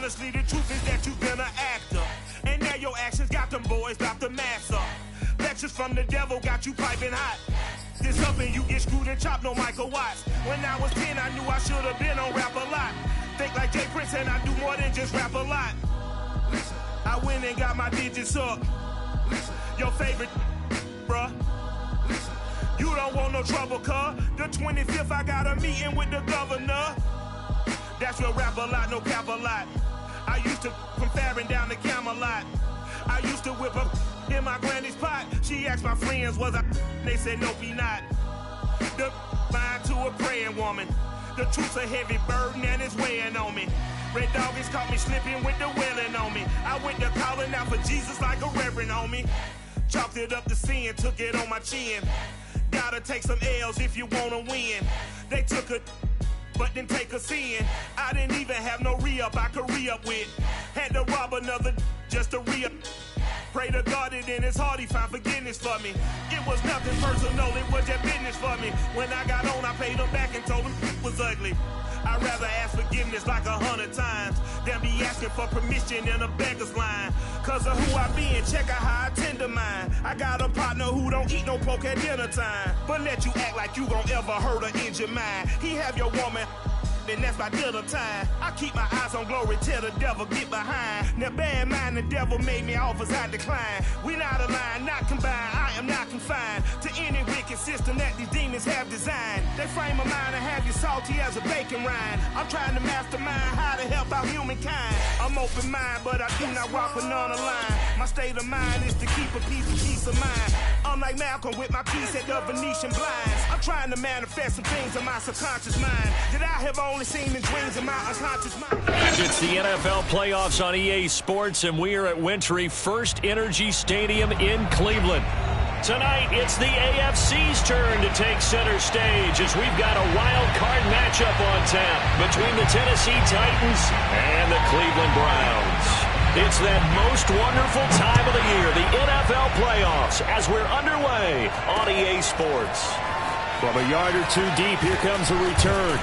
Honestly, the truth is that you've been an actor. And now your actions got them boys about to mass up. Lectures from the devil got you piping hot. This up and you get screwed and chopped, no Michael Watts. When I was 10, I knew I should have been on rap a lot. Think like Jay Prince and I do more than just rap a lot. I went and got my digits up. Your favorite, bruh. You don't want no trouble, cuz. The 25th, I got a meeting with the governor. That's real rap a lot, no cap a lot. I used to from Farron down to Camelot. I used to whip up in my granny's pot. She asked my friends, was I? They said, nope, he not. The mind to a praying woman. The truth's a heavy burden and it's weighing on me. Red doggies caught me slipping with the wailing on me. I went to calling out for Jesus like a reverend on me. Chalked it up to sin, took it on my chin. Gotta take some L's if you wanna win. They took a but didn't take a sin. I didn't even have no re-up I could re-up with. Had to rob another just to re-up. Pray to God that in his heart he found forgiveness for me. It was nothing personal, it was just business for me. When I got on, I paid him back and told him it was ugly. I'd rather ask forgiveness like 100 times than be asking for permission in a beggar's line. Cause of who I be and check out how I tend to mine. I got a partner who don't eat no pork at dinner time, but let you act like you gon' ever hurt or injure mine. He have your woman, and that's by dinner time. I keep my eyes on glory till the devil get behind. Now bear in mind the devil made me offers I decline. We not aligned, not combined, I am not confined to any wicked system that these demons have designed. They frame a mind and have you salty as a bacon rind. I'm trying to mastermind how to help out humankind. I'm open mind, but I do not rock with none aligned. My state of mind is to keep a peace of mind. I'm like Malcolm with my piece at the Venetian blinds. I'm trying to manifest some things in my subconscious mind that I have only seen in dreams in my unconscious mind. It's the NFL playoffs on EA Sports, and we are at Wintry First Energy Stadium in Cleveland. Tonight, it's the AFC's turn to take center stage as we've got a wild card matchup on tap between the Tennessee Titans and the Cleveland Browns. It's that most wonderful time of the year, the NFL playoffs, as we're underway on EA Sports. From a yard or two deep, here comes a return.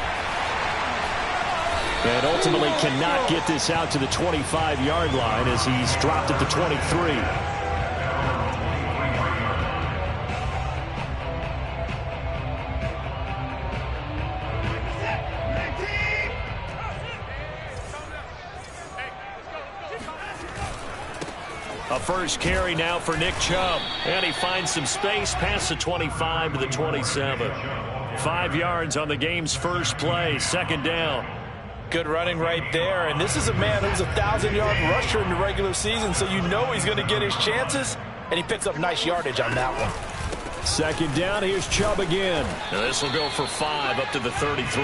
And ultimately cannot get this out to the 25-yard line as he's dropped at the 23. A first carry now for Nick Chubb. And he finds some space past the 25 to the 27. 5 yards on the game's first play, second down. Good running right there, and this is a man who's a 1,000-yard rusher in the regular season, so you know he's going to get his chances, and he picks up nice yardage on that one. Second down, here's Chubb again. Now this will go for 5 up to the 33.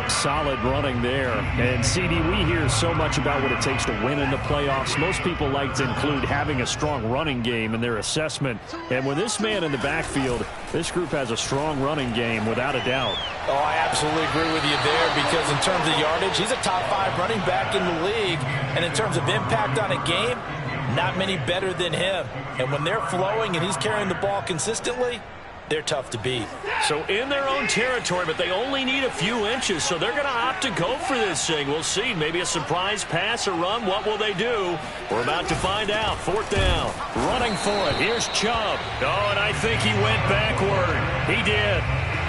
Solid running there. And, CD, we hear so much about what it takes to win in the playoffs. Most people like to include having a strong running game in their assessment. And with this man in the backfield, this group has a strong running game without a doubt. Oh, I absolutely agree with you there because in terms of yardage, he's a top 5 running back in the league. And in terms of impact on a game, not many better than him. And when they're flowing and he's carrying the ball consistently, they're tough to beat. So in their own territory, but they only need a few inches, so they're going to opt to go for this thing. We'll see. Maybe a surprise pass or run. What will they do? We're about to find out. Fourth down. Running for it. Here's Chubb. Oh, and I think he went backward. He did.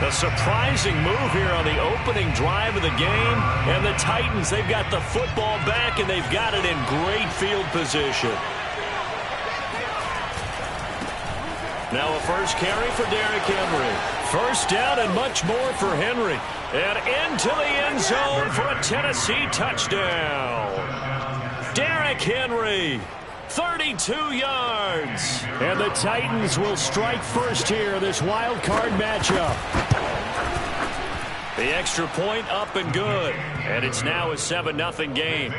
A surprising move here on the opening drive of the game. And the Titans, they've got the football back, and they've got it in great field position. Now a first carry for Derrick Henry. First down and much more for Henry. And into the end zone for a Tennessee touchdown. Derrick Henry, 32 yards. And the Titans will strike first here, this wild card matchup. The extra point up and good. And it's now a 7-0 game.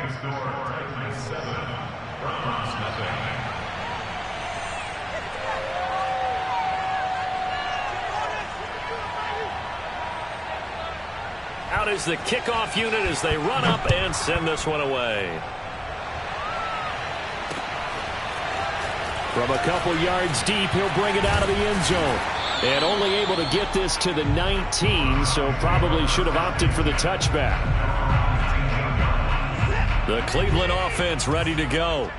Out is the kickoff unit as they run up and send this one away. From a couple yards deep, he'll bring it out of the end zone. And only able to get this to the 19, so probably should have opted for the touchback. The Cleveland offense ready to go.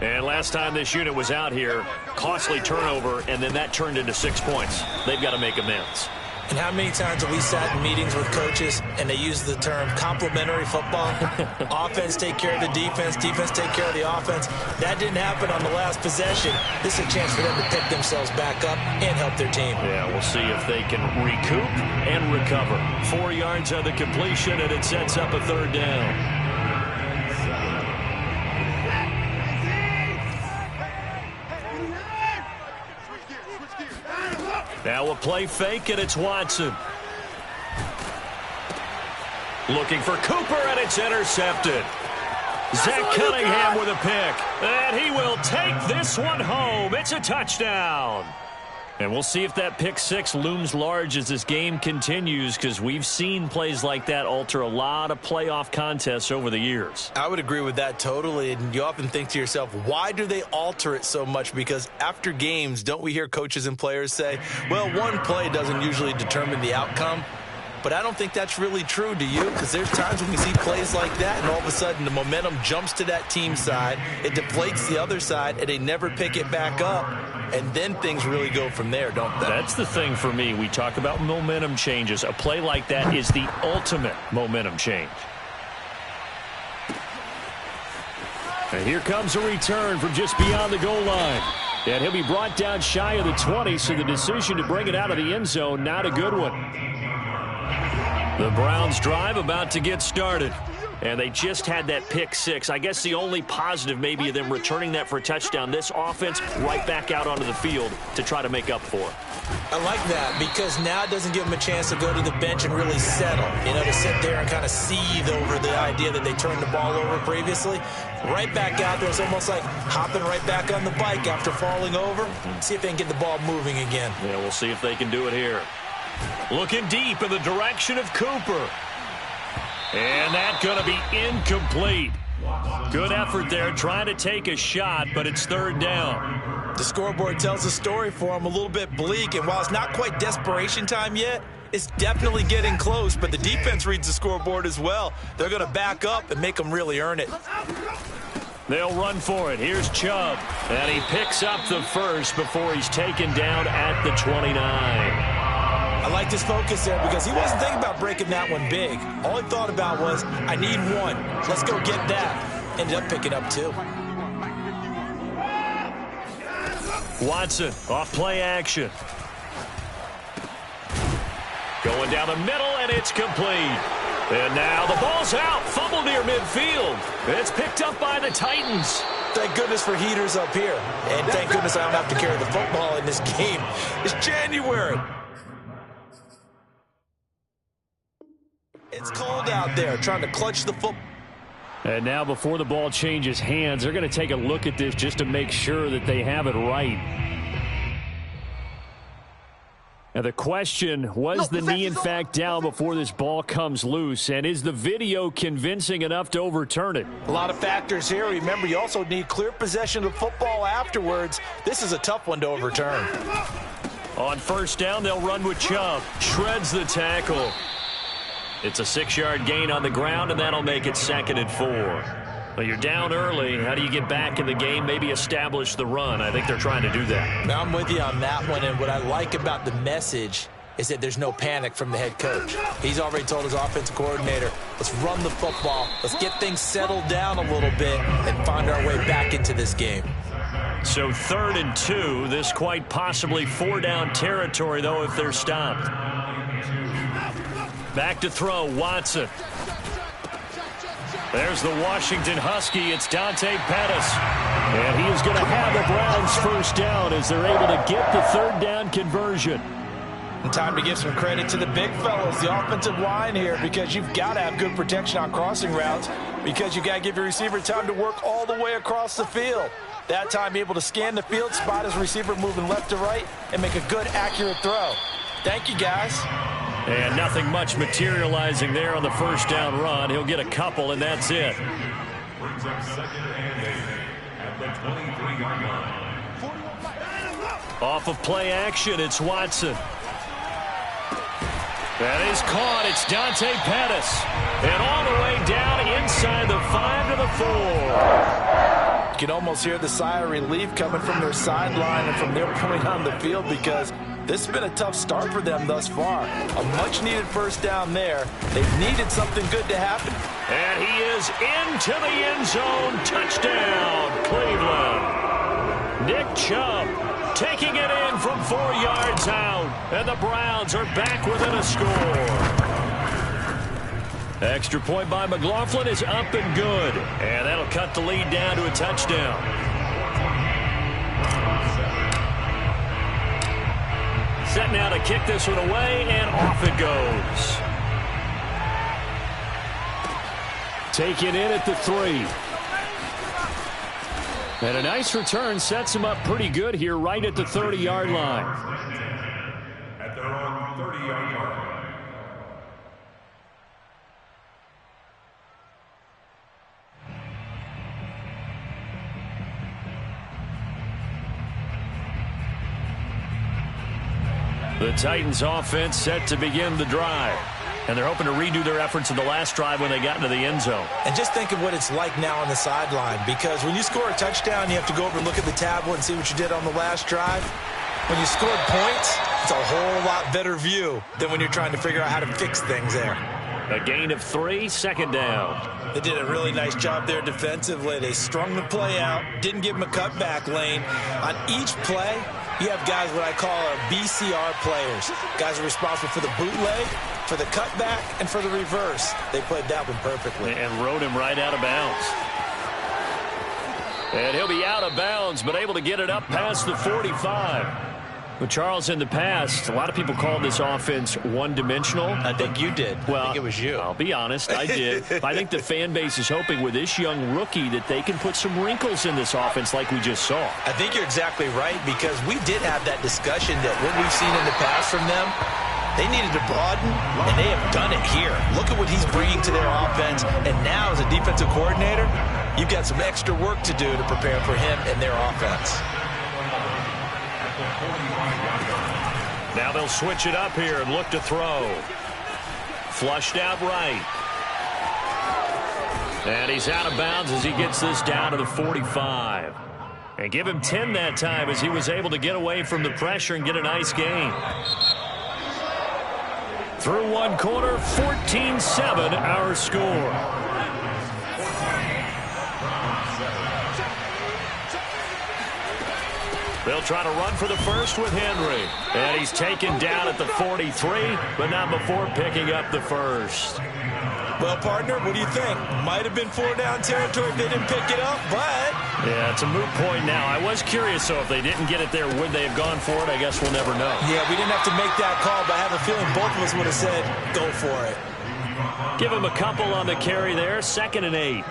And last time this unit was out here, costly turnover, and then that turned into 6 points. They've got to make amends. And how many times have we sat in meetings with coaches and they use the term complementary football? Offense take care of the defense, defense take care of the offense. That didn't happen on the last possession. This is a chance for them to pick themselves back up and help their team. Yeah, we'll see if they can recoup and recover. 4 yards on the completion, and it sets up a third down. Now a play fake, and it's Watson. Looking for Cooper, and it's intercepted. Zach Cunningham with a pick. And he will take this one home. It's a touchdown. And we'll see if that pick six looms large as this game continues, because we've seen plays like that alter a lot of playoff contests over the years. I would agree with that totally, and you often think to yourself, why do they alter it so much? Because after games, don't we hear coaches and players say, well, one play doesn't usually determine the outcome? But I don't think that's really true, do you? Because there's times when we see plays like that, and all of a sudden the momentum jumps to that team side, it deflates the other side, and they never pick it back up. And then things really go from there, don't they? That's the thing for me. We talk about momentum changes. A play like that is the ultimate momentum change. And here comes a return from just beyond the goal line. And he'll be brought down shy of the 20, so the decision to bring it out of the end zone, not a good one. The Browns drive about to get started. And they just had that pick six. I guess the only positive maybe of them returning that for a touchdown. This offense right back out onto the field to try to make up for it. I like that because now it doesn't give them a chance to go to the bench and really settle. You know, to sit there and kind of seethe over the idea that they turned the ball over previously. Right back out there. It's almost like hopping right back on the bike after falling over. See if they can get the ball moving again. Yeah, we'll see if they can do it here. Looking deep in the direction of Cooper. And that's going to be incomplete. Good effort there trying to take a shot, but it's third down. The scoreboard tells a story for him, a little bit bleak, and while it's not quite desperation time yet, it's definitely getting close, but the defense reads the scoreboard as well. They're going to back up and make them really earn it. They'll run for it. Here's Chubb, and he picks up the first before he's taken down at the 29. I like his focus there because he wasn't thinking about breaking that one big. All he thought about was, I need one. Let's go get that. Ended up picking up two. Watson off play action. Going down the middle, and it's complete. And now the ball's out. Fumble near midfield. It's picked up by the Titans. Thank goodness for heaters up here. And thank goodness I don't have to carry the football in this game. It's January. It's cold out there, trying to clutch the football. And now before the ball changes hands, they're going to take a look at this just to make sure that they have it right. Now the question, was the knee in fact down before this ball comes loose? And is the video convincing enough to overturn it? A lot of factors here. Remember, you also need clear possession of football afterwards. This is a tough one to overturn. On first down, they'll run with Chubb. Shreds the tackle. It's a 6-yard gain on the ground, and that'll make it 2nd and 4. Well, you're down early. How do you get back in the game, maybe establish the run? I think they're trying to do that. Now, I'm with you on that one, and what I like about the message is that there's no panic from the head coach. He's already told his offensive coordinator, let's run the football, let's get things settled down a little bit and find our way back into this game. So 3rd and 2, this quite possibly 4-down territory, though, if they're stopped. Back to throw, Watson. There's the Washington Husky. It's Dante Pettis. And he is going to have the Browns first down as they're able to get the 3rd down conversion. And time to give some credit to the big fellas, the offensive line here, because you've got to have good protection on crossing routes, because you've got to give your receiver time to work all the way across the field. That time, able to scan the field, spot his receiver moving left to right, and make a good, accurate throw. Thank you, guys. And nothing much materializing there on the first down run. He'll get a couple, and that's it. Off of play action, it's Watson. That is caught. It's Dante Pettis. And all the way down inside the 5 to the 4. You can almost hear the sigh of relief coming from their sideline and from their point on the field, because this has been a tough start for them thus far. A much-needed first down there. They've needed something good to happen. And he is into the end zone. Touchdown, Cleveland. Nick Chubb taking it in from 4 yards out. And the Browns are back within a score. Extra point by McLaughlin is up and good. And that'll cut the lead down to a touchdown. Set now to kick this one away, and off it goes. Taken in at the 3. And a nice return sets him up pretty good here right at the 30-yard line. At their own 30-yard line. The Titans offense set to begin the drive. And they're hoping to redo their efforts in the last drive when they got into the end zone. And just think of what it's like now on the sideline, because when you score a touchdown, you have to go over and look at the tablet and see what you did on the last drive. When you scored points, it's a whole lot better view than when you're trying to figure out how to fix things there. A gain of 3, second down. They did a really nice job there defensively. They strung the play out, didn't give them a cutback lane. On each play, you have guys what I call BCR players. Guys are responsible for the bootleg, for the cutback, and for the reverse. They played that one perfectly. And rode him right out of bounds. And he'll be out of bounds, but able to get it up past the 45. Well, Charles, in the past, a lot of people called this offense one-dimensional. I think you did. Well, I think it was you. I'll be honest, I did. I think the fan base is hoping with this young rookie that they can put some wrinkles in this offense like we just saw. I think you're exactly right, because we did have that discussion that what we've seen in the past from them, they needed to broaden, and they have done it here. Look at what he's bringing to their offense, and now as a defensive coordinator, you've got some extra work to do to prepare for him and their offense. Now they'll switch it up here and look to throw. Flushed out right. And he's out of bounds as he gets this down to the 45. And give him 10 that time as he was able to get away from the pressure and get a nice gain. Through one quarter, 14-7 our score. They'll try to run for the first with Henry. And he's taken down at the 43, but not before picking up the first. Well, partner, what do you think? Might have been 4-down territory if they didn't pick it up, but... Yeah, it's a moot point now. I was curious, so if they didn't get it there, would they have gone for it? I guess we'll never know. Yeah, we didn't have to make that call, but I have a feeling both of us would have said, go for it. Give him a couple on the carry there, 2nd and 8.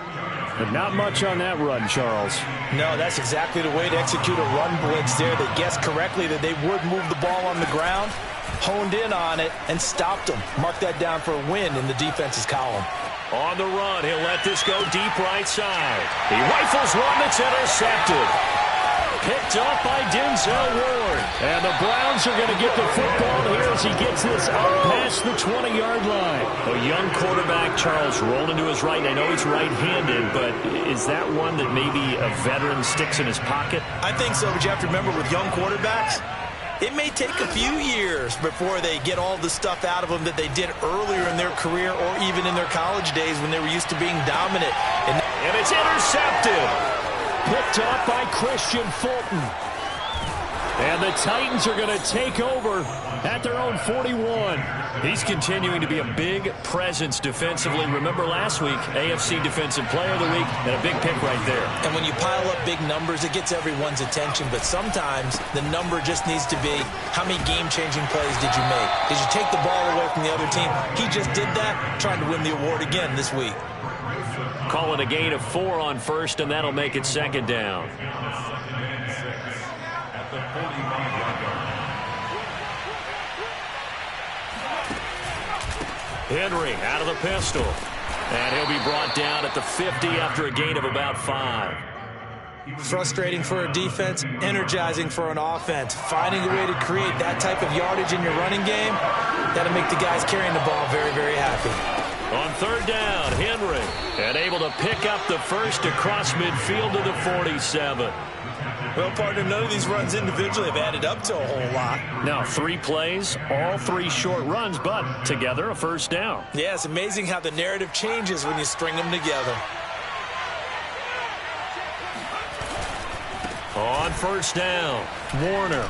But not much on that run, Charles. No, that's exactly the way to execute a run blitz there. They guessed correctly that they would move the ball on the ground, honed in on it, and stopped them. Mark that down for a win in the defense's column. On the run, he'll let this go deep right side. He rifles one that's intercepted. Picked up by Denzel Ward. And the Browns are going to get the football here as he gets this up past the 20-yard line. A young quarterback, Charles, rolled into his right. I know he's right-handed, but is that one that maybe a veteran sticks in his pocket? I think so, but you have to remember with young quarterbacks, it may take a few years before they get all the stuff out of them that they did earlier in their career or even in their college days when they were used to being dominant. And it's intercepted. Picked up by Christian Fulton. And the Titans are going to take over at their own 41. He's continuing to be a big presence defensively. Remember last week, AFC Defensive Player of the Week, and a big pick right there. And when you pile up big numbers, it gets everyone's attention. But sometimes the number just needs to be, how many game-changing plays did you make? Did you take the ball away from the other team? He just did that, trying to win the award again this week. Call it a gain of 4 on first, and that'll make it 2nd down. Henry out of the pistol. And he'll be brought down at the 50 after a gain of about 5. Frustrating for a defense, energizing for an offense. Finding a way to create that type of yardage in your running game, that'll make the guys carrying the ball very, very happy. On on third down. Henry, and able to pick up the first across midfield to the 47. Well, partner, none of these runs individually have added up to a whole lot. Now 3 plays, all 3 short runs, but together a first down. Yeah, it's amazing how the narrative changes when you string them together. On first down, Warner.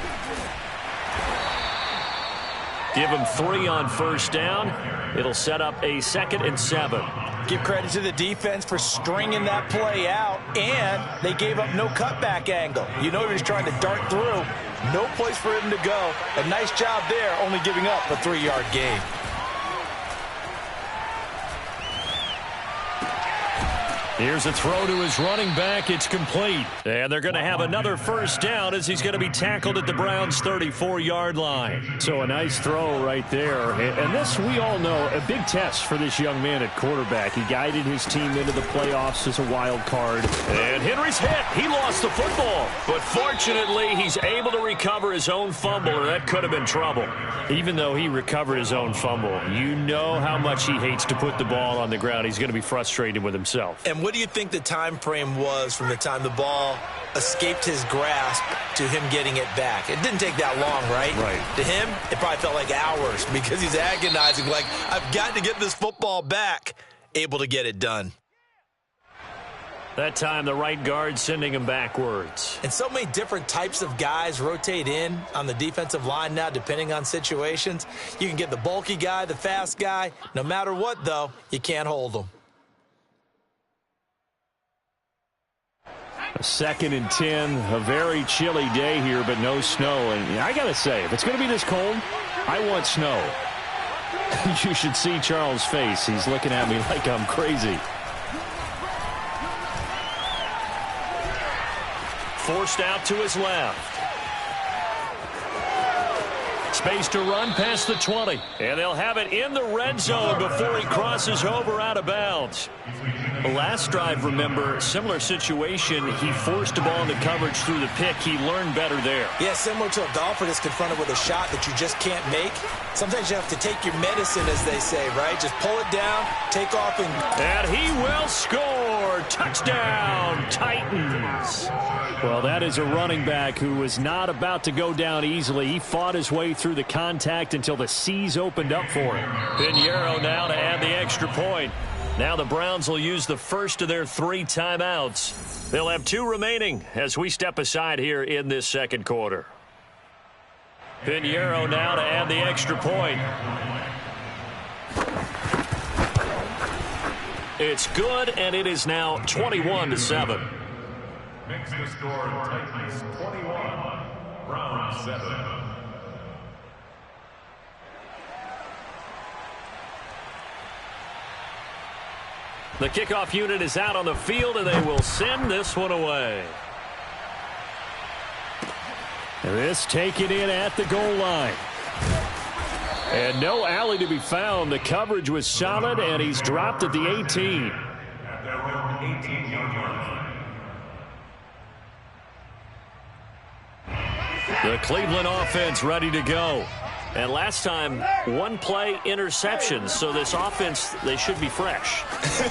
Give him 3 on first down. It'll set up a 2nd and 7. Give credit to the defense for stringing that play out, and they gave up no cutback angle. You know he was trying to dart through. No place for him to go. A nice job there, only giving up a 3-yard gain. Here's a throw to his running back. It's complete. And they're going to have another first down as he's going to be tackled at the Browns' 34-yard line. So a nice throw right there. And this, we all know, a big test for this young man at quarterback. He guided his team into the playoffs as a wild card. And Henry's hit. He lost the football. But fortunately, he's able to recover his own fumble, or that could have been trouble. Even though he recovered his own fumble, you know how much he hates to put the ball on the ground. He's going to be frustrated with himself. And what do you think the time frame was from the time the ball escaped his grasp to him getting it back? It didn't take that long, right? Right. To him, it probably felt like hours because he's agonizing, like, I've got to get this football back. Able to get it done. That time, the right guard sending him backwards. And so many different types of guys rotate in on the defensive line now, depending on situations. You can get the bulky guy, the fast guy. No matter what, though, you can't hold them. A 2nd and 10, a very chilly day here, but no snow. And I got to say, if it's going to be this cold, I want snow. You should see Charles' face. He's looking at me like I'm crazy. Forced out to his left. Space to run past the 20. And they'll have it in the red zone before he crosses over out of bounds. The last drive, remember, similar situation. He forced the ball into coverage through the pick. He learned better there. Yeah, similar to a golfer that's confronted with a shot that you just can't make. Sometimes you have to take your medicine, as they say, right? Just pull it down, take off, and he will score. Touchdown, Titans. Well, that is a running back who was not about to go down easily. He fought his way through the contact until the seas opened up for him. Pinheiro now to add the extra point. Now the Browns will use the first of their 3 timeouts. They'll have 2 remaining as we step aside here in this second quarter. Pinheiro now to add the extra point. It's good, and it is now 21-7. Makes the score Titans 21, Browns 7. The kickoff unit is out on the field, and they will send this one away. This taken in at the goal line. And no alley to be found. The coverage was solid, and he's dropped at the 18. At their own 18-yard line. The Cleveland offense ready to go. And last time, 1-play interception. So this offense, they should be fresh.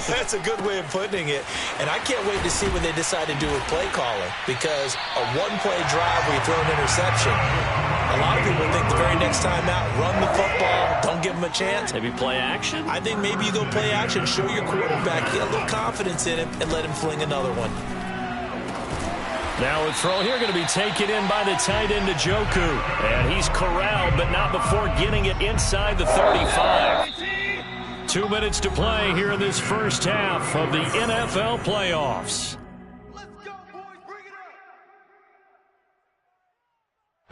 That's a good way of putting it. And I can't wait to see when they decide to do with play calling. Because a 1-play drive where you throw an interception, a lot of people think the very next time out, run the football, don't give them a chance. Maybe play action? I think maybe you go play action, show your quarterback, get a little confidence in him, and let him fling another one. Now a throw here going to be taken in by the tight end, Njoku. And he's corralled, but not before getting it inside the 35. 2 minutes to play here in this first half of the NFL playoffs.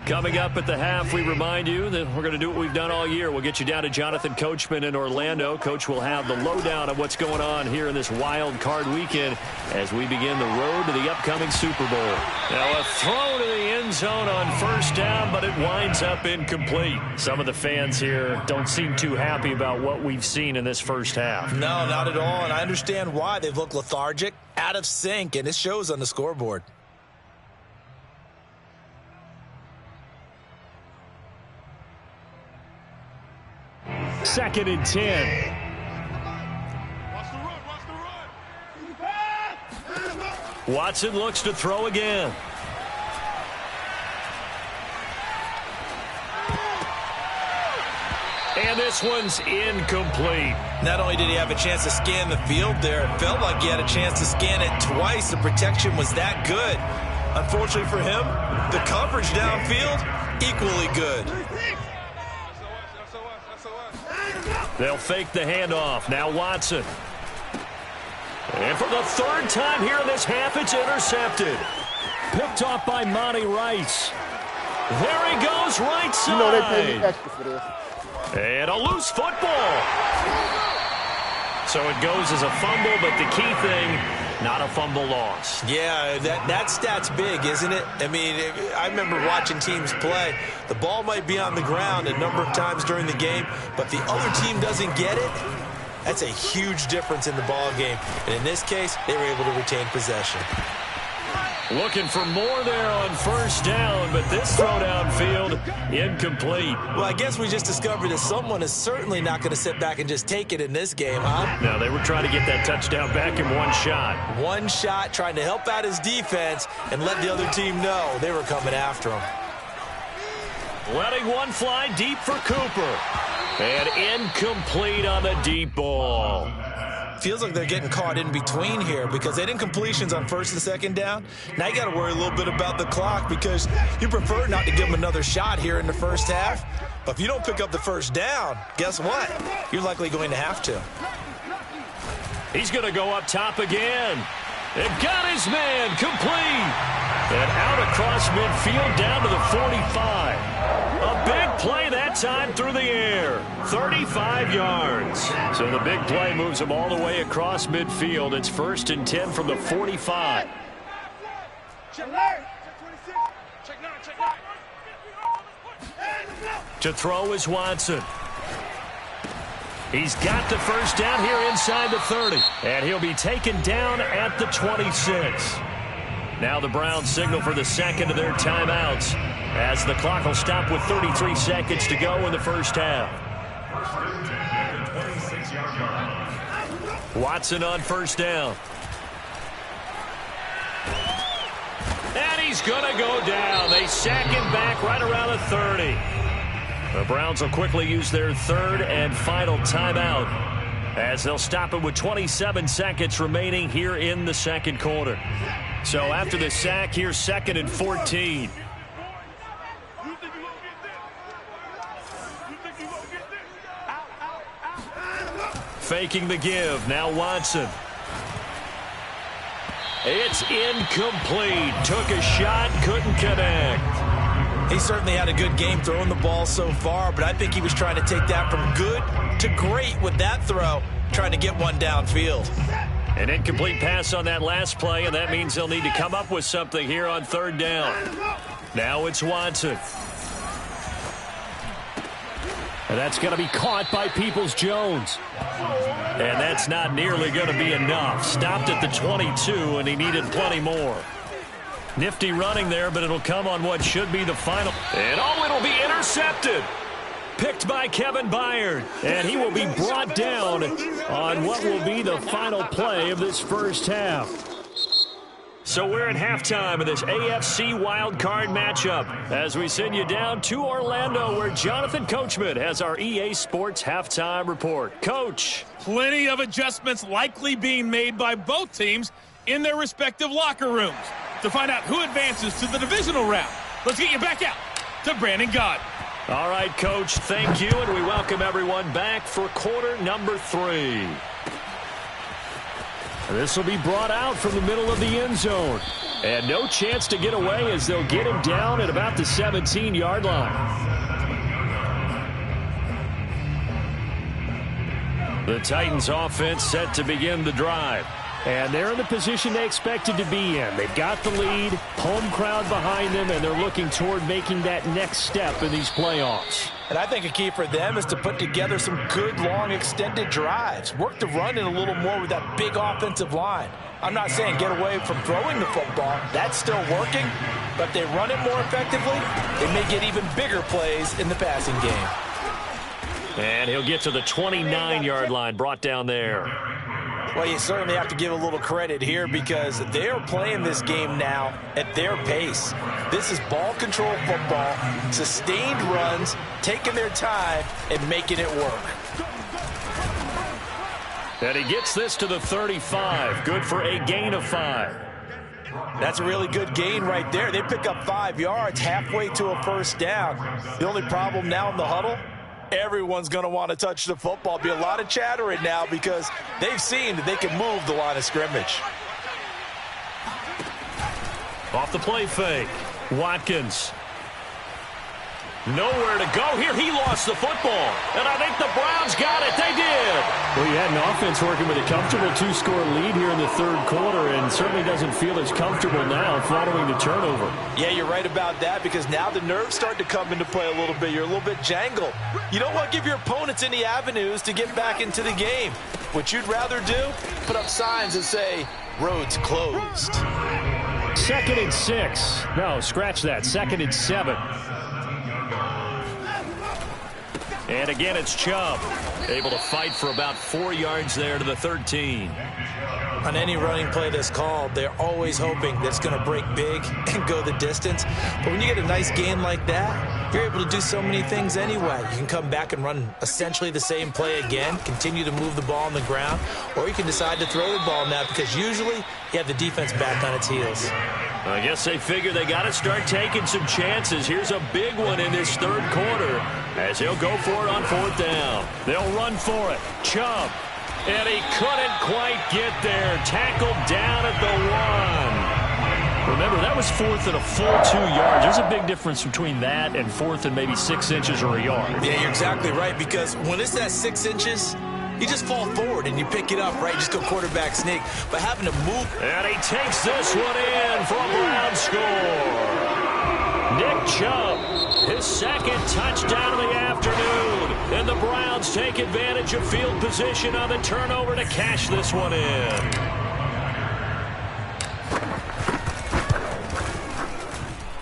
Coming up at the half, we remind you that we're going to do what we've done all year. We'll get you down to Jonathan Coachman in Orlando. Coach will have the lowdown of what's going on here in this wild card weekend as we begin the road to the upcoming Super Bowl. Now a throw to the end zone on first down, but it winds up incomplete. Some of the fans here don't seem too happy about what we've seen in this first half. No, not at all, and I understand why. They've looked lethargic, out of sync, and it shows on the scoreboard. Second and 10. Watson looks to throw again. And this one's incomplete. Not only did he have a chance to scan the field there, it felt like he had a chance to scan it twice. The protection was that good. Unfortunately for him, the coverage downfield, equally good. They'll fake the handoff. Now Watson. And for the third time here in this half, it's intercepted. Picked off by Monty Rice. There he goes, right side. You know they pay me extra for this. And a loose football. So it goes as a fumble, but the key thing, not a fumble loss. Yeah, that stat's big, isn't it? I mean, I remember watching teams play. The ball might be on the ground a number of times during the game, but the other team doesn't get it. That's a huge difference in the ball game. And in this case, they were able to retain possession. Looking for more there on first down, but this throw downfield, incomplete. Well, I guess we just discovered that someone is certainly not going to sit back and just take it in this game, huh? No, they were trying to get that touchdown back in one shot. One shot, trying to help out his defense and let the other team know they were coming after him. Letting one fly deep for Cooper. And incomplete on the deep ball. Feels like they're getting caught in between here because they didn't completions on first and second down. Now you got to worry a little bit about the clock because you prefer not to give them another shot here in the first half. But if you don't pick up the first down, guess what? You're likely going to have to. He's going to go up top again. And got his man complete. And out across midfield down to the 45. A big play that time through the air. 35 yards. So the big play moves him all the way across midfield. It's 1st and 10 from the 45. To throw is Watson. He's got the first down here inside the 30. And he'll be taken down at the 26. Now the Browns signal for the second of their timeouts as the clock will stop with 33 seconds to go in the first half. Watson on first down. And he's going to go down. They sack him back right around the 30. The Browns will quickly use their third and final timeout as they'll stop it with 27 seconds remaining here in the second quarter. So after the sack, here's 2nd and 14. Faking the give. Now Watson. It's incomplete. Took a shot, couldn't connect. He certainly had a good game throwing the ball so far, but I think he was trying to take that from good to great with that throw, trying to get one downfield. An incomplete pass on that last play, and that means they'll need to come up with something here on third down. Now it's Watson. And that's going to be caught by Peoples-Jones. And that's not nearly going to be enough. Stopped at the 22, and he needed plenty more. Nifty running there, but it'll come on what should be the final. And oh, it'll be intercepted. Picked by Kevin Byard. And he will be brought down on what will be the final play of this first half. So we're at halftime of this AFC wildcard matchup as we send you down to Orlando where Jonathan Coachman has our EA Sports halftime report. Coach. Plenty of adjustments likely being made by both teams in their respective locker rooms. To find out who advances to the divisional round, let's get you back out to Brandon Gott. All right, Coach, thank you, and we welcome everyone back for quarter number 3. This will be brought out from the middle of the end zone. And no chance to get away as they'll get him down at about the 17-yard line. The Titans offense set to begin the drive. And they're in the position they expected to be in. They've got the lead, home crowd behind them, and they're looking toward making that next step in these playoffs. And I think a key for them is to put together some good, long, extended drives. Work the run in a little more with that big offensive line. I'm not saying get away from throwing the football. That's still working. But if they run it more effectively, they may get even bigger plays in the passing game. And he'll get to the 29-yard line, brought down there. Well, you certainly have to give a little credit here because they are playing this game now at their pace. This is ball control football, sustained runs, taking their time and making it work. And he gets this to the 35. Good for a gain of 5. That's a really good gain right there. They pick up 5 yards halfway to a first down. The only problem now in the huddle, everyone's going to want to touch the football. Be a lot of chatter right now because they've seen that they can move the line of scrimmage. Off the play fake. Watkins. Nowhere to go here. He lost the football. And I think the Browns got it. They did. Well, you had an offense working with a comfortable 2-score lead here in the third quarter and certainly doesn't feel as comfortable now following the turnover. Yeah, you're right about that because now the nerves start to come into play a little bit. You're a little bit jangled. You don't want to give your opponents any avenues to get back into the game. What you'd rather do, put up signs that say, roads closed. 2nd and 6. No, scratch that. 2nd and 7. And again, it's Chubb. Able to fight for about 4 yards there to the 13. On any running play that's called, they're always hoping that it's going to break big and go the distance. But when you get a nice gain like that, you're able to do so many things anyway. You can come back and run essentially the same play again, continue to move the ball on the ground, or you can decide to throw the ball now because usually you have the defense back on its heels. I guess they figure they got to start taking some chances. Here's a big one in this third quarter as he'll go for it on 4th down. They'll run for it. Chubb. And he couldn't quite get there. Tackled down at the 1. Remember, that was 4th and a full 2 yards. There's a big difference between that and 4th and maybe 6 inches or a yard. Yeah, you're exactly right because when it's that 6 inches, you just fall forward and you pick it up, right? You just go quarterback sneak. But having to move. And he takes this one in for a Brown score. Nick Chubb, his 2nd touchdown of the afternoon. And the Browns take advantage of field position on the turnover to cash this one in.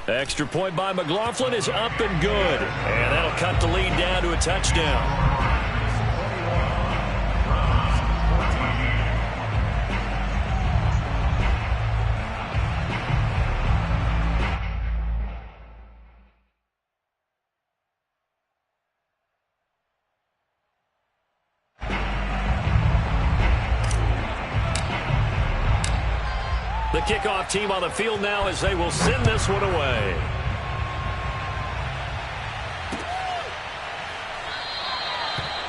Extra point by McLaughlin is up and good. And that'll cut the lead down to a touchdown. The kickoff team on the field now as they will send this one away.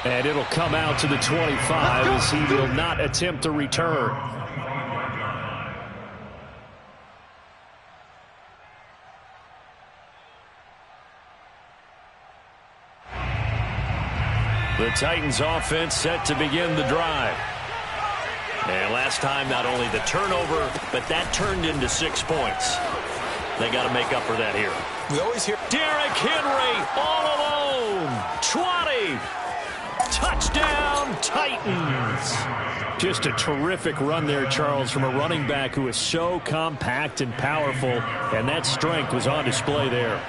And it'll come out to the 25 as he will not attempt to return. The Titans offense set to begin the drive. And last time, not only the turnover, but that turned into 6 points. They got to make up for that here. We always hear Derrick Henry all alone. 20. Touchdown, Titans. Just a terrific run there, Charles, from a running back who is so compact and powerful, and that strength was on display there.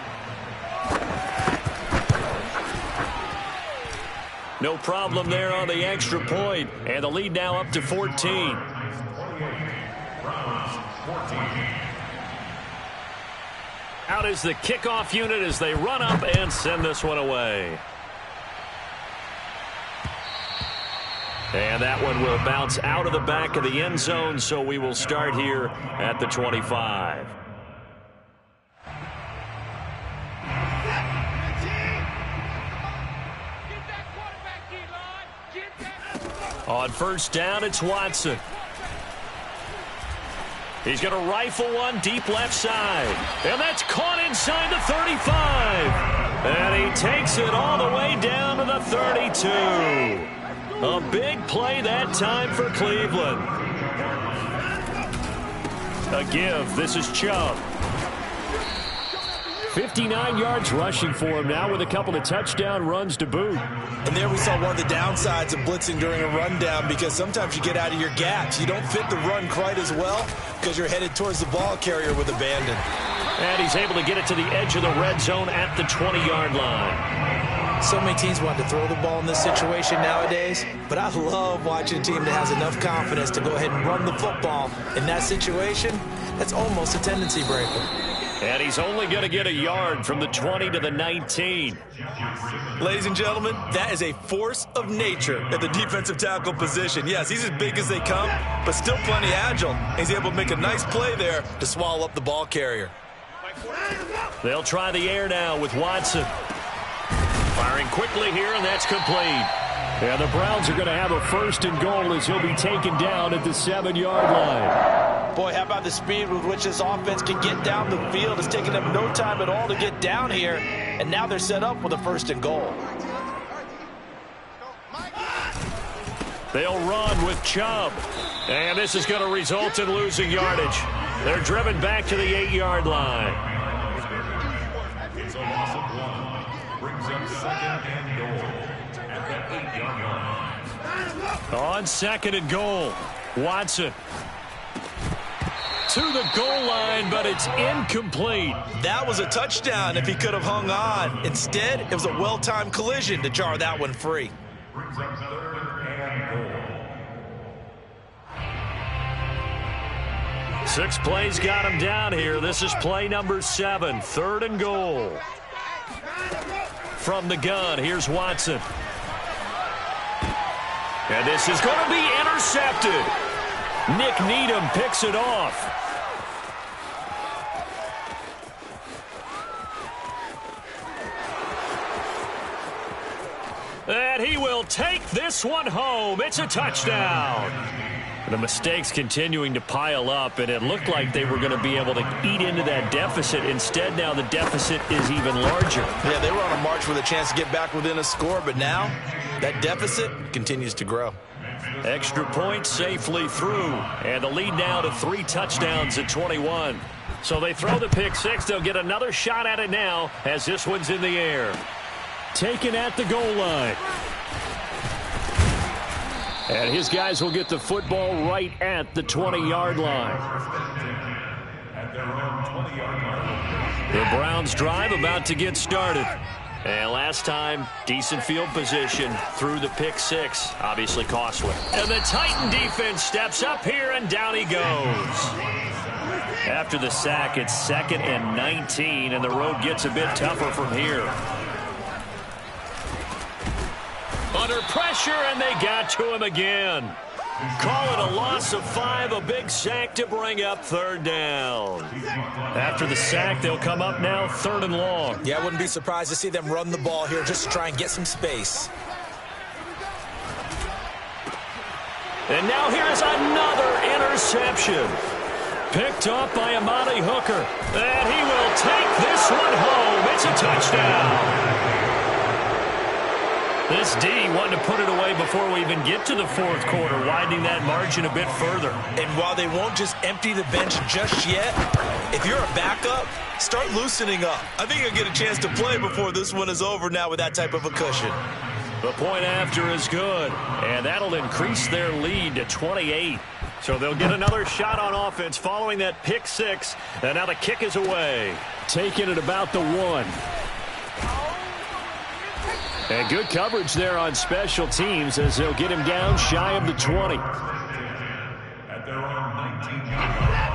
No problem there on the extra point, and the lead now up to 14. Out is the kickoff unit as they run up and send this one away. And that one will bounce out of the back of the end zone, so we will start here at the 25. On first down, it's Watson. He's going to rifle one deep left side. And that's caught inside the 35. And he takes it all the way down to the 32. A big play that time for Cleveland. A give. This is Chubb. 59 yards rushing for him now with a couple of touchdown runs to boot. And there we saw one of the downsides of blitzing during a rundown because sometimes you get out of your gaps. You don't fit the run quite as well because you're headed towards the ball carrier with abandon. And he's able to get it to the edge of the red zone at the 20-yard line. So many teams want to throw the ball in this situation nowadays, but I love watching a team that has enough confidence to go ahead and run the football. In that situation, that's almost a tendency breaker. And he's only going to get a yard from the 20 to the 19. Ladies and gentlemen, that is a force of nature at the defensive tackle position. Yes, he's as big as they come, but still plenty agile. He's able to make a nice play there to swallow up the ball carrier. They'll try the air now with Watson. Firing quickly here, and that's complete. Yeah, the Browns are going to have a 1st and goal as he'll be taken down at the 7-yard line. Boy, how about the speed with which this offense can get down the field? It's taken them no time at all to get down here, and now they're set up with a 1st and goal. They'll run with Chubb, and this is going to result in losing yardage. They're driven back to the 8-yard line. It's a loss of 1. Brings up 2nd and goal at that 8-yard line. On 2nd and goal, Watson to the goal line, but it's incomplete. That was a touchdown if he could have hung on. Instead, it was a well-timed collision to jar that one free. Brings up 3rd and goal. 6 plays got him down here. This is play number 7, 3rd and goal. From the gun, here's Watson. And this is going to be intercepted. Nick Needham picks it off. And he will take this one home. It's a touchdown. The mistakes continuing to pile up, and it looked like they were going to be able to eat into that deficit. Instead, now the deficit is even larger. Yeah, they were on a march with a chance to get back within a score, but now that deficit continues to grow. Extra point safely through, and the lead now to 3 touchdowns at 21. So they throw the pick 6. They'll get another shot at it now as this one's in the air. Taken at the goal line. And his guys will get the football right at the 20-yard line. At their own 20-yard line. The Browns drive about to get started. And last time, decent field position through the pick 6. Obviously costly. And the Titan defense steps up here, and down he goes. After the sack, it's 2nd and 19, and the road gets a bit tougher from here. Under pressure, and they got to him again. Call it a loss of 5, a big sack to bring up 3rd down. After the sack, they'll come up now 3rd and long. Yeah, I wouldn't be surprised to see them run the ball here just to try and get some space. And now here's another interception. Picked up by Amani Hooker. And he will take this one home. It's a touchdown. This D wanted to put it away before we even get to the 4th quarter, widening that margin a bit further. And while they won't just empty the bench just yet, if you're a backup, start loosening up. I think you'll get a chance to play before this one is over now with that type of a cushion. The point after is good, and that'll increase their lead to 28. So they'll get another shot on offense following that pick 6, and now the kick is away. Taken at about the 1. And good coverage there on special teams as they'll get him down shy of the 20. At their own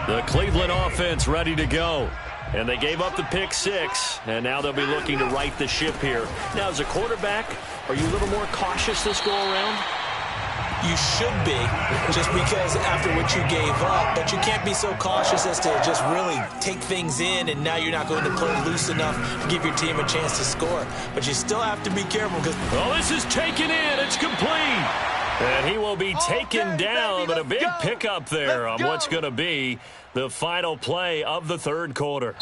19. The Cleveland offense ready to go. And they gave up the pick 6, and now they'll be looking to right the ship here. Now, as a quarterback, are you a little more cautious this go-around? You should be, just because after what you gave up, but you can't be so cautious as to just really take things in, and now you're not going to play loose enough to give your team a chance to score. But you still have to be careful because... Well, this is taken in. It's complete. And he will be taken down, but a big pickup there on what's going to be the final play of the 3rd quarter.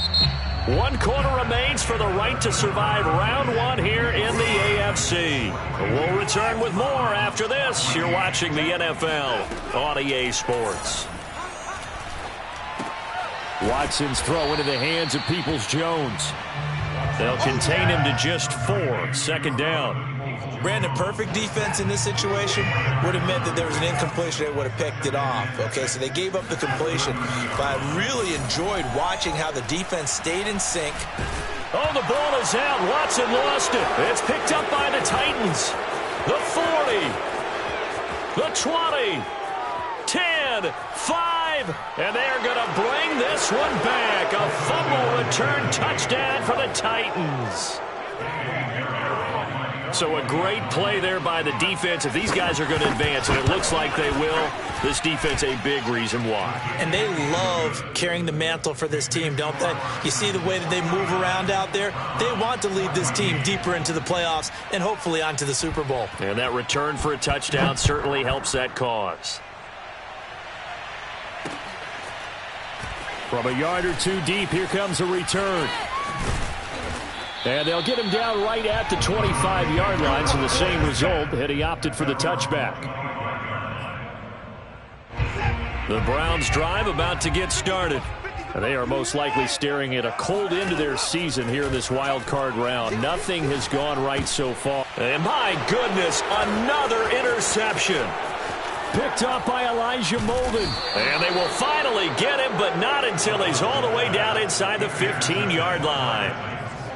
1 quarter remains for the right to survive round 1 here in the AFC. We'll return with more after this. You're watching the NFL on EA Sports. Watson's throw into the hands of Peoples-Jones. They'll contain him to just 4. 2nd down. Brandon, perfect defense in this situation would have meant that there was an incompletion. They would have picked it off. Okay, so they gave up the completion. But I really enjoyed watching how the defense stayed in sync, Oh, the ball is out. Watson lost it. It's picked up by the Titans. The 40. The 20. 10. 5. And they're going to bring this one back. A fumble return touchdown for the Titans. So a great play there by the defense. If these guys are going to advance, and it looks like they will, this defense a big reason why. And they love carrying the mantle for this team, don't they? You see the way that they move around out there? They want to lead this team deeper into the playoffs and hopefully onto the Super Bowl. And that return for a touchdown certainly helps that cause. From a yard or two deep, here comes a return. And they'll get him down right at the 25-yard line, so the same result, had he opted for the touchback. The Browns drive about to get started. And they are most likely staring at a cold end to their season here in this wild card round. Nothing has gone right so far. And my goodness, another interception. Picked up by Elijah Molden. And they will finally get him, but not until he's all the way down inside the 15-yard line.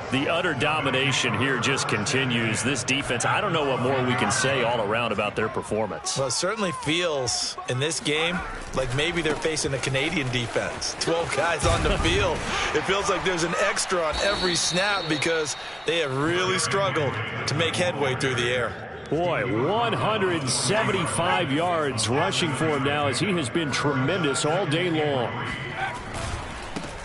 The utter domination here just continues. This defense, I don't know what more we can say all around about their performance. Well, it certainly feels in this game like maybe they're facing a Canadian defense. 12 guys on the field. It feels like there's an extra on every snap because they have really struggled to make headway through the air. Boy, 175 yards rushing for him now as he has been tremendous all day long.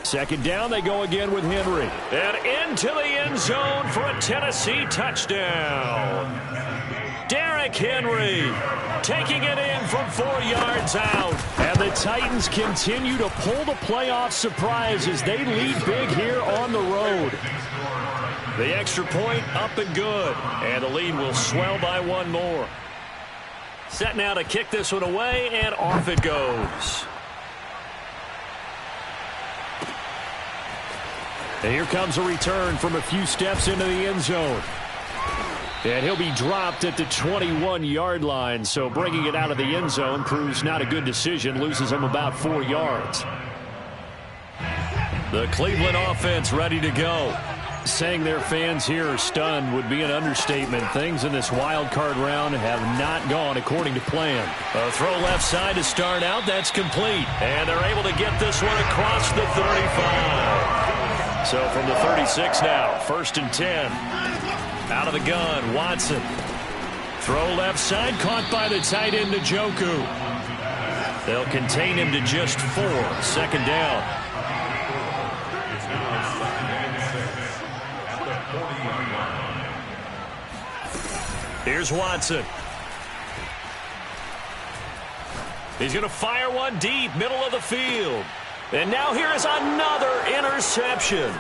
Second down, they go again with Henry. And into the end zone for a Tennessee touchdown. Derrick Henry taking it in from 4 yards out. And the Titans continue to pull the playoff surprise as they lead big here on the road. The extra point up and good. And the lead will swell by one more. Set now to kick this one away, and off it goes. And here comes a return from a few steps into the end zone. And he'll be dropped at the 21-yard line. So bringing it out of the end zone proves not a good decision. Loses him about 4 yards. The Cleveland offense ready to go. Saying their fans here are stunned would be an understatement. Things in this wild card round have not gone according to plan. A throw left side to start out. That's complete. And they're able to get this one across the 35. So from the 36 now, 1st and 10. Out of the gun, Watson. Throw left side, caught by the tight end, Njoku. They'll contain him to just 4. Second down. Here's Watson. He's going to fire one deep, middle of the field. And now here is another interception.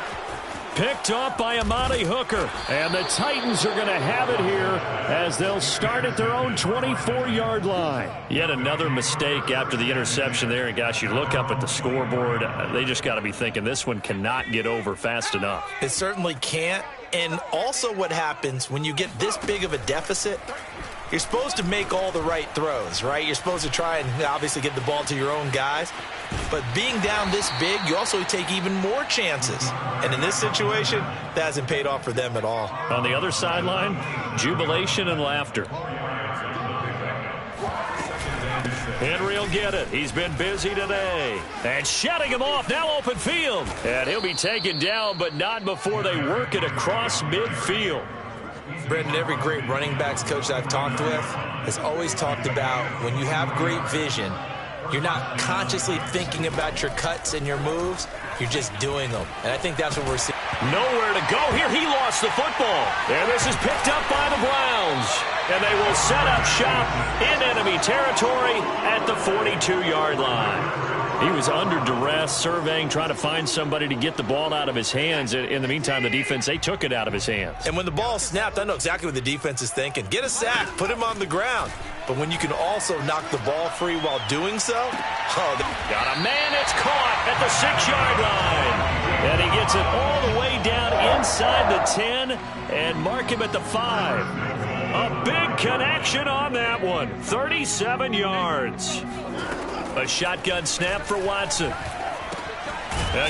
Picked up by Amani Hooker. And the Titans are going to have it here as they'll start at their own 24-yard line. Yet another mistake after the interception there. And gosh, you look up at the scoreboard, they just got to be thinking this one cannot get over fast enough. It certainly can't. And also what happens when you get this big of a deficit, you're supposed to make all the right throws, right? You're supposed to try and obviously get the ball to your own guys. But being down this big, you also take even more chances. And in this situation, that hasn't paid off for them at all. On the other sideline, jubilation and laughter. Henry will get it. He's been busy today. And shutting him off, now open field. And he'll be taken down, but not before they work it across midfield. Brendan, every great running backs coach I've talked with has always talked about when you have great vision, you're not consciously thinking about your cuts and your moves. You're just doing them. And I think that's what we're seeing. Nowhere to go here. He lost the football. And this is picked up by the Browns. And they will set up shop in enemy territory at the 42-yard line. He was under duress, surveying, trying to find somebody to get the ball out of his hands. In the meantime, the defense, they took it out of his hands. And when the ball snapped, I know exactly what the defense is thinking. Get a sack, put him on the ground. But when you can also knock the ball free while doing so, got a man, it's caught at the 6-yard line. And he gets it all the way down inside the 10 and mark him at the 5. A big connection on that one. 37 yards. A shotgun snap for Watson.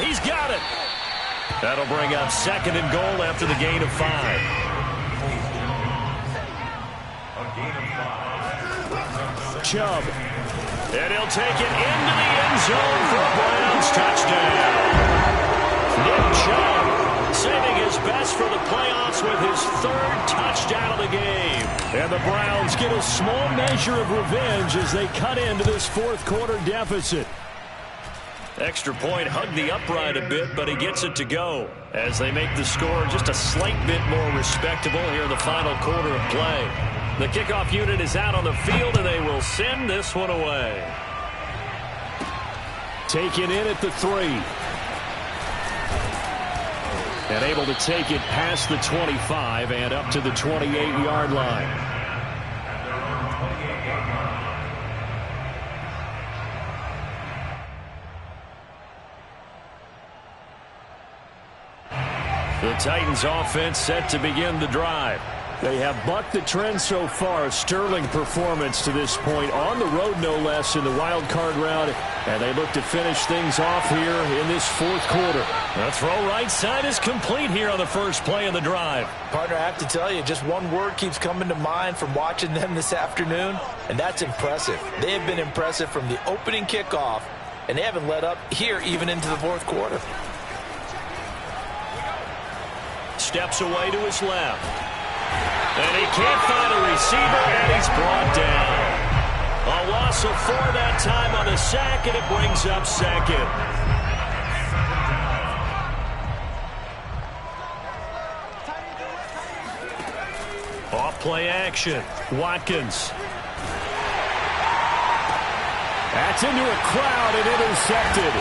He's got it. That'll bring up 2nd and goal after the gain of 5. Chubb. And he'll take it into the end zone for a Browns touchdown. Nick Chubb saving his best for the playoffs with his 3rd touchdown of the game. And the Browns get a small measure of revenge as they cut into this 4th quarter deficit. Extra point hugged the upright a bit, but he gets it to go as they make the score just a slight bit more respectable here in the final quarter of play. The kickoff unit is out on the field, and they will send this one away. Taken in at the 3. And able to take it past the 25 and up to the 28-yard line. The Titans offense set to begin the drive. They have bucked the trend so far. Sterling performance to this point on the road, no less, in the wild card round. And they look to finish things off here in this 4th quarter. The throw right side is complete here on the first play of the drive. Partner, I have to tell you, just one word keeps coming to mind from watching them this afternoon, and that's impressive. They have been impressive from the opening kickoff, and they haven't let up here even into the 4th quarter. Steps away to his left. And he can't find a receiver, and he's brought down. A loss of 4 that time on the sack, and it brings up 2nd. Off play action. Watkins. That's into a crowd and intercepted.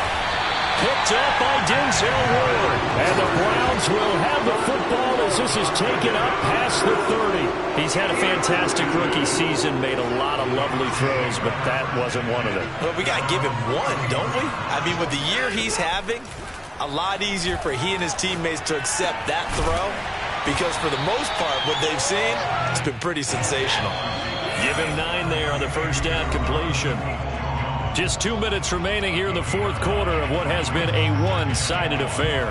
Picked up by Denzel Ward. And the Browns will have the football as this is taken up past the 30. He's had a fantastic rookie season, made a lot of lovely throws, but that wasn't one of them. Well, we got to give him one, don't we? I mean, with the year he's having, a lot easier for he and his teammates to accept that throw because for the most part, what they've seen, it's been pretty sensational. Give him 9 there on the first down completion. Just 2 minutes remaining here in the 4th quarter of what has been a one-sided affair.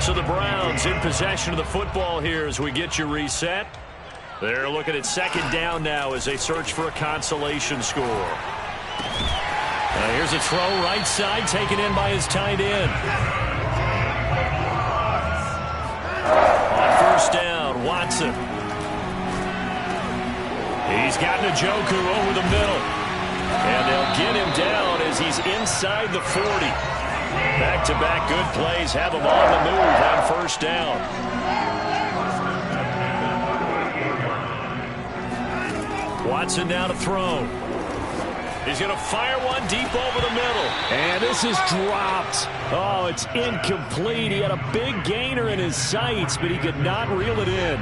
So the Browns in possession of the football here as we get you reset. They're looking at 2nd down now as they search for a consolation score. Here's a throw right side taken in by his tight end. On first down, Watson. He's got Njoku over the middle. And they'll get him down as he's inside the 40. Back-to-back good plays have him on the move on first down. Watson now to throw. He's going to fire one deep over the middle. And this is dropped. Oh, it's incomplete. He had a big gainer in his sights, but he could not reel it in.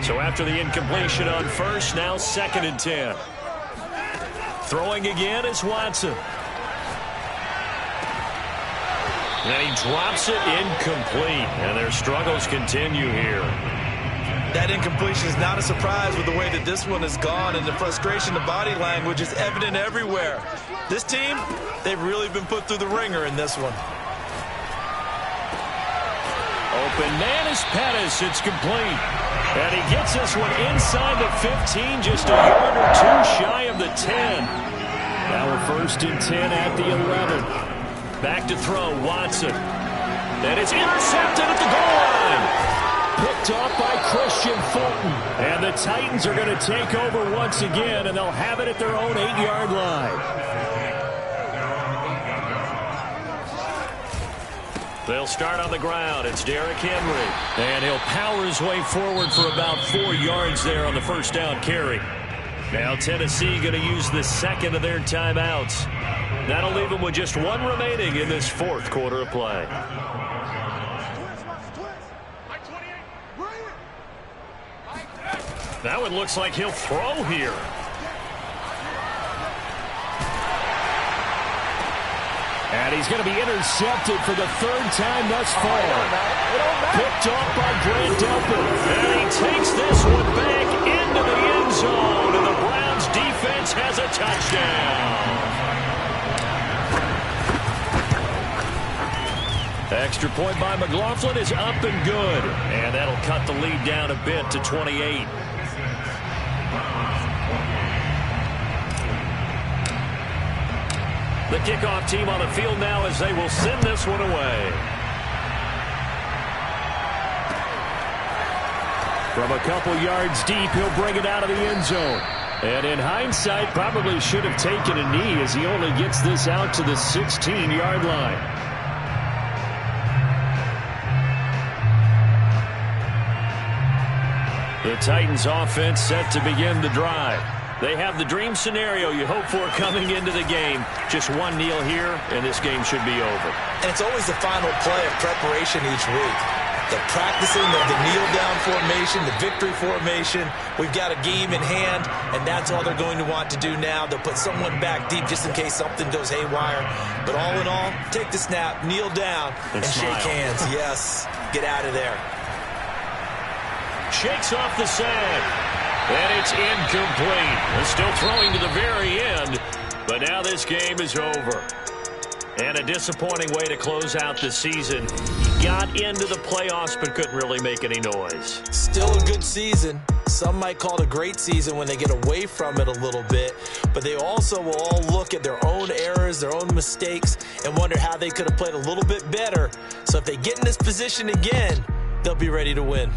So after the incompletion on first, now 2nd and 10. Throwing again is Watson. And he drops it incomplete. And their struggles continue here. That incompletion is not a surprise with the way that this one has gone, and the frustration, the body language is evident everywhere. This team, they've really been put through the ringer in this one. Open man is Pettis. It's complete. And he gets this one inside the 15, just a yard or 2 shy of the 10. Now we're 1st and 10 at the 11. Back to throw, Watson. And it's intercepted at the goal line. Picked up by Christian Fulton. And the Titans are going to take over once again, and they'll have it at their own 8-yard line. They'll start on the ground. It's Derrick Henry. And he'll power his way forward for about 4 yards there on the first down carry. Now Tennessee going to use the 2nd of their timeouts. That'll leave them with just 1 remaining in this 4th quarter of play. Now it looks like he'll throw here. And he's going to be intercepted for the 3rd time thus far. Picked off by Grant Delpit. And he takes this one back into the end zone. And the Browns defense has a touchdown. Extra point by McLaughlin is up and good. And that'll cut the lead down a bit to 28. The kickoff team on the field now as they will send this one away. From a couple yards deep, he'll bring it out of the end zone. And in hindsight, probably should have taken a knee as he only gets this out to the 16-yard line. The Titans offense set to begin the drive. They have the dream scenario you hope for coming into the game. Just one kneel here, and this game should be over. And it's always the final play of preparation each week. The practicing of the kneel-down formation, the victory formation. We've got a game in hand, and that's all they're going to want to do now. They'll put someone back deep just in case something goes haywire. But all in all, take the snap, kneel down, and shake hands. Yes, get out of there. Shakes off the sand. And it's incomplete. They're still throwing to the very end, but now this game is over. And a disappointing way to close out the season. He got into the playoffs but couldn't really make any noise. Still a good season. Some might call it a great season when they get away from it a little bit, but they also will all look at their own errors, their own mistakes, and wonder how they could have played a little bit better. So if they get in this position again, they'll be ready to win.